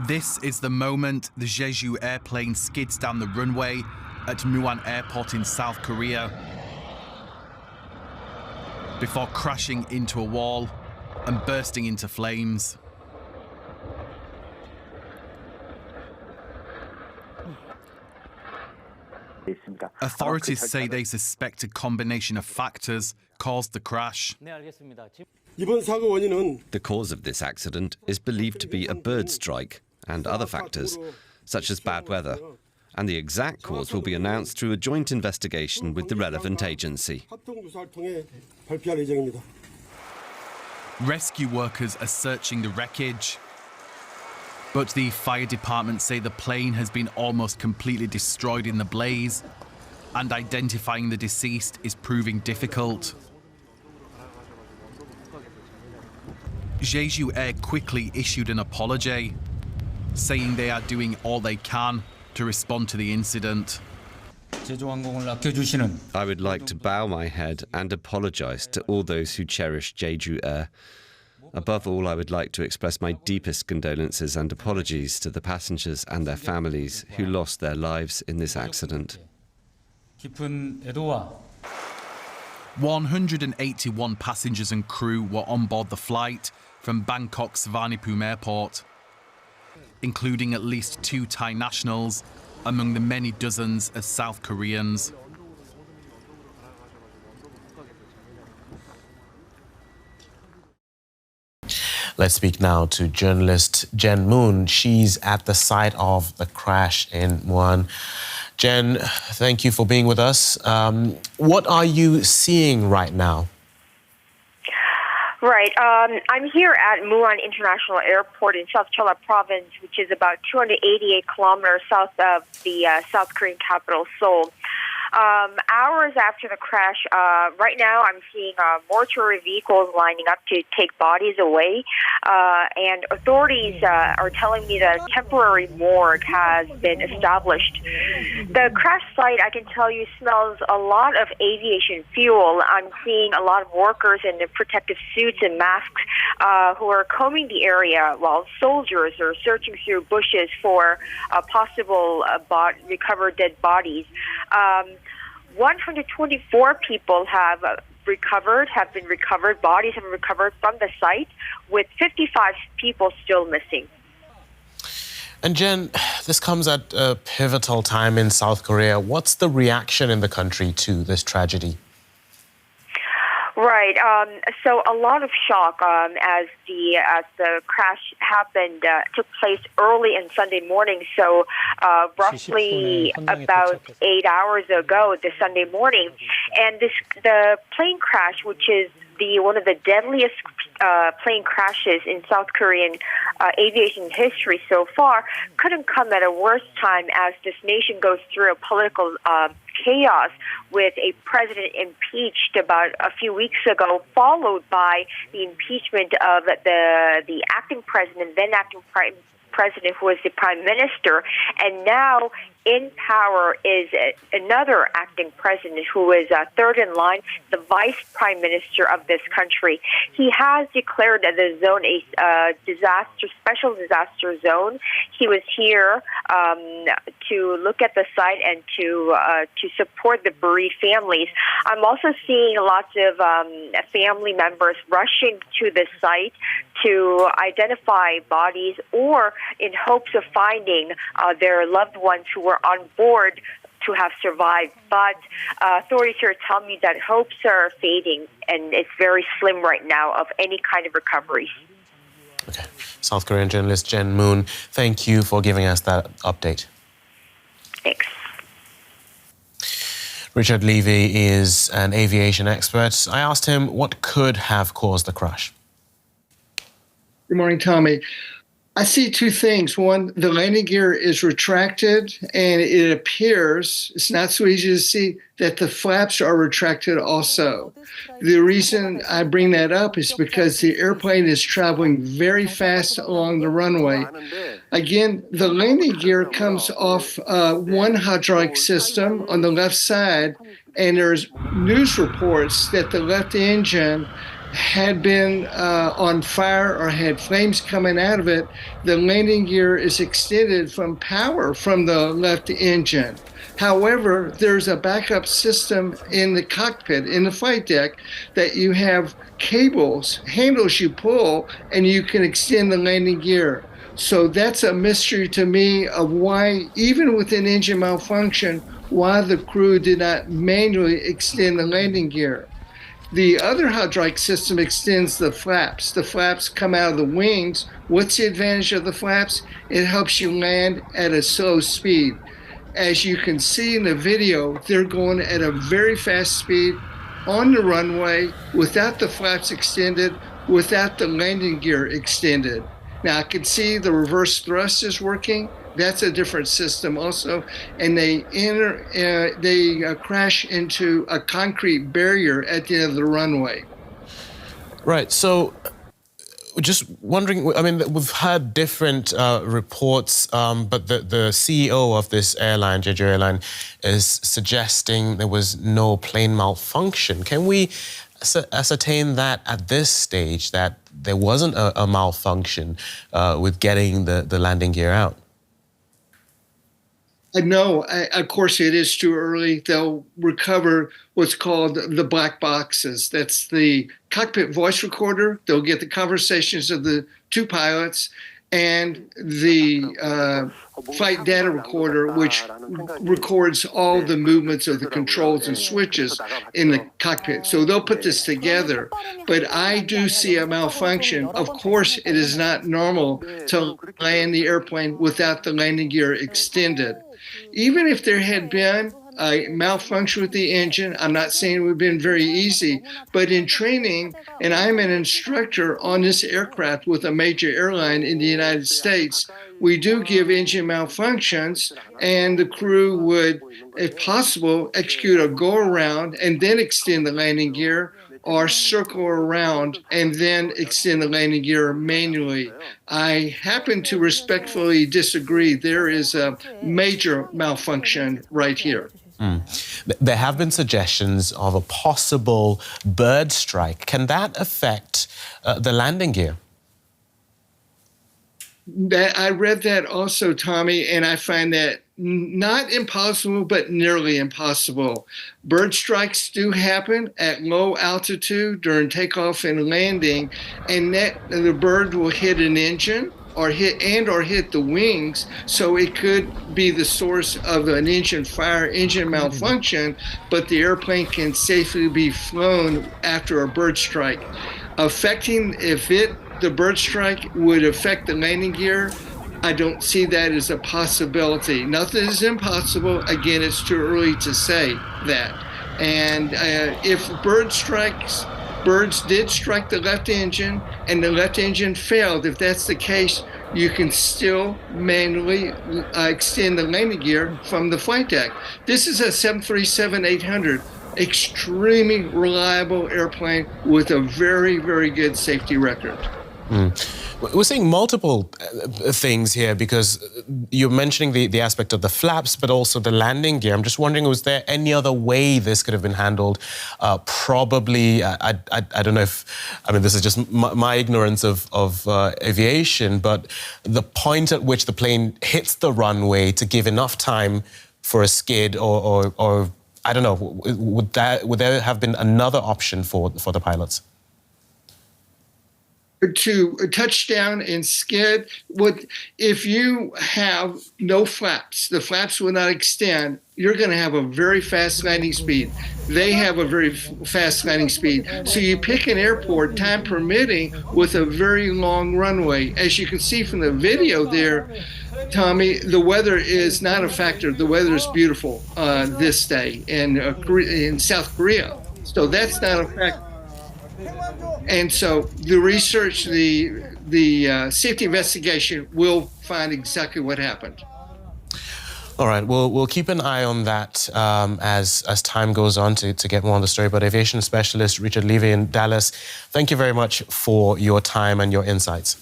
This is the moment the Jeju airplane skids down the runway at Muan Airport in South Korea before crashing into a wall and bursting into flames. Authorities say they suspect a combination of factors caused the crash. The cause of this accident is believed to be a bird strike and other factors, such as bad weather, and the exact cause will be announced through a joint investigation with the relevant agency. Rescue workers are searching the wreckage, but the fire department say the plane has been almost completely destroyed in the blaze, and identifying the deceased is proving difficult. Jeju Air quickly issued an apology, saying they are doing all they can to respond to the incident. I would like to bow my head and apologize to all those who cherish Jeju Air. Above all, I would like to express my deepest condolences and apologies to the passengers and their families who lost their lives in this accident. 181 passengers and crew were on board the flight from Bangkok's Suvarnabhumi Airport, including at least 2 Thai nationals among the many dozens of South Koreans. Let's speak now to journalist Jen Moon. She's at the site of the crash in Muan. Jen, thank you for being with us. What are you seeing right now? Right. I'm here at Muan International Airport in South Cholla Province, which is about 288 kilometers south of the South Korean capital, Seoul. Hours after the crash, right now I'm seeing mortuary vehicles lining up to take bodies away, and authorities are telling me that a temporary morgue has been established. The crash site, I can tell you, smells a lot of aviation fuel. I'm seeing a lot of workers in protective suits and masks who are combing the area, while soldiers are searching through bushes for possible recovered dead bodies. 124 people have been recovered, bodies have been recovered from the site, with 55 people still missing. And Jen, this comes at a pivotal time in South Korea. What's the reaction in the country to this tragedy? Right. So a lot of shock as the crash happened took place early on Sunday morning. So roughly about 8 hours ago, this Sunday morning, and the plane crash, which is one of the deadliest plane crashes in South Korean aviation history so far, couldn't come at a worse time as this nation goes through a political chaos with a president impeached about a few weeks ago, followed by the impeachment of the acting president, then acting president, who was the prime minister, and now in power is another acting president who is third in line, the vice prime minister of this country. He has declared the zone a special disaster zone. He was here to look at the site and to support the bereaved families. I'm also seeing lots of family members rushing to the site to identify bodies or in hopes of finding their loved ones who were on board to have survived. But authorities here tell me that hopes are fading and it's very slim right now of any kind of recovery. Okay. South Korean journalist Jen Moon, thank you for giving us that update. Thanks. Richard Levy is an aviation expert. I asked him what could have caused the crash. Good morning, Tommy. I see 2 things. One, the landing gear is retracted, and it appears, it's not so easy to see, that the flaps are retracted also. The reason I bring that up is because the airplane is traveling very fast along the runway. Again, the landing gear comes off one hydraulic system on the left side, and there's news reports that the left engine had been on fire or had flames coming out of it, the landing gear is extended from power from the left engine. However, there's a backup system in the cockpit, in the flight deck, that you have cables, handles you pull, and you can extend the landing gear. So that's a mystery to me of why, even with an engine malfunction, why the crew did not manually extend the landing gear. The other hydraulic system extends the flaps. The flaps come out of the wings. What's the advantage of the flaps? It helps you land at a slow speed. As you can see in the video, they're going at a very fast speed on the runway without the flaps extended, without the landing gear extended. Now I can see the reverse thrust is working. That's a different system also. And they crash into a concrete barrier at the end of the runway. Right, so just wondering, I mean, we've heard different reports, but the CEO of this airline, Jeju Airline, is suggesting there was no plane malfunction. Can we ascertain that at this stage, that there wasn't a malfunction with getting the landing gear out? No, of course it is too early. They'll recover what's called the black boxes. That's the cockpit voice recorder. They'll get the conversations of the two pilots and the flight data recorder, which records all the movements of the controls and switches in the cockpit. So they'll put this together. But I do see a malfunction. Of course, it is not normal to land the airplane without the landing gear extended. Even if there had been a malfunction with the engine, I'm not saying it would have been very easy, but in training, and I'm an instructor on this aircraft with a major airline in the United States, we do give engine malfunctions, and the crew would, if possible, execute a go-around and then extend the landing gear, or circle around and then extend the landing gear manually. I happen to respectfully disagree. There is a major malfunction right here. There have been suggestions of a possible bird strike. Can that affect the landing gear? I read that also, Tommy, and I find that not impossible, but nearly impossible. Bird strikes do happen at low altitude during takeoff and landing, and the bird will hit an engine or hit the wings, so it could be the source of an engine fire, engine malfunction, but the airplane can safely be flown after a bird strike. The bird strike would affect the landing gear, I don't see that as a possibility. Nothing is impossible. Again, it's too early to say that. And if birds did strike the left engine and the left engine failed, if that's the case, you can still manually extend the landing gear from the flight deck. This is a 737-800, extremely reliable airplane with a very, very good safety record. We're seeing multiple things here because you're mentioning the aspect of the flaps, but also the landing gear. I'm just wondering, was there any other way this could have been handled? Probably, I don't know if, I mean, this is just my ignorance of aviation, but the point at which the plane hits the runway to give enough time for a skid or I don't know, would there have been another option for the pilots? To touch down and skid, if you have no flaps, the flaps will not extend, you're going to have a very fast landing speed. They have a very fast landing speed. So you pick an airport, time permitting, with a very long runway. As you can see from the video there, Tommy, the weather is not a factor. The weather is beautiful this day in South Korea. So that's not a factor. And so the research, the safety investigation will find exactly what happened. All right, we'll keep an eye on that as time goes on to get more on the story. But aviation specialist Richard Levy in Dallas, thank you very much for your time and your insights.